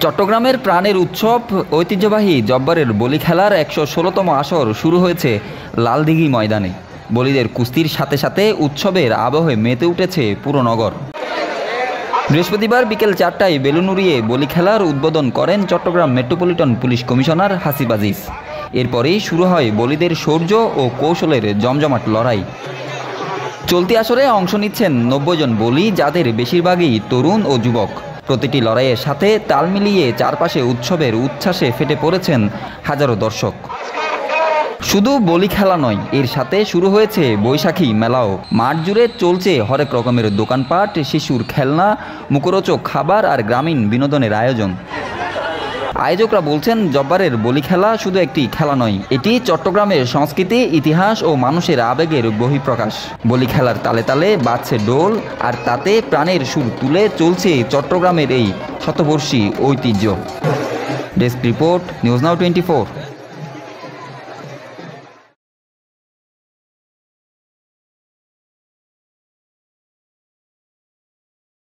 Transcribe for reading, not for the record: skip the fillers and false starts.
চট্টগ্রামের প্রাণের উৎসব ঐতিহ্যবাহী জব্বারের বলি খেলার ১১৬তম আসর শুরু হয়েছে লালদিঘি ময়দানে। বলিদের কুস্তির সাথে সাথে উৎসবের আবহে মেতে উঠেছে পুরো নগর। বৃহস্পতিবার বিকেল ৪টায় বেলুন উড়িয়ে বলি খেলার উদ্বোধন করেন Chattogram metropolitan police commissioner Hasib Aziz. এরপরেই শুরু হয় বলিদের শৌর্য ও কৌশলের জমজমাট লড়াই। চলতি আসরে অংশ নিচ্ছেন ৯০ জন বলি, যাদের বেশিরভাগই তরুণ ও যুবক। প্রতিটি লড়াইয়ের সাথে তাল মিলিয়ে চারপাশে উৎসবের উচ্ছ্বাসে ফেটে পড়েছেন হাজারো দর্শক। শুধু বলি খেলা নয়, এর সাথে শুরু হয়েছে বৈশাখী মেলাও। মাঠ জুড়ে চলছে হরেক রকমের দোকানপাট, শিশুর খেলনা, মুখরোচক খাবার আর গ্রামীণ বিনোদনের আয়োজন। আয়োজকরা বলছেন, জব্বারের বলি খেলা শুধু একটি খেলা নয়, এটি চট্টগ্রামের সংস্কৃতি, ইতিহাস ও মানুষের আবেগের বহিঃপ্রকাশ। বলি খেলার তালে তালে বাজছে ডোল, আর তাতে প্রাণের সুর তুলে চলছে চট্টগ্রামের এই শতবর্ষী ঐতিহ্য। Desk report, news now 24।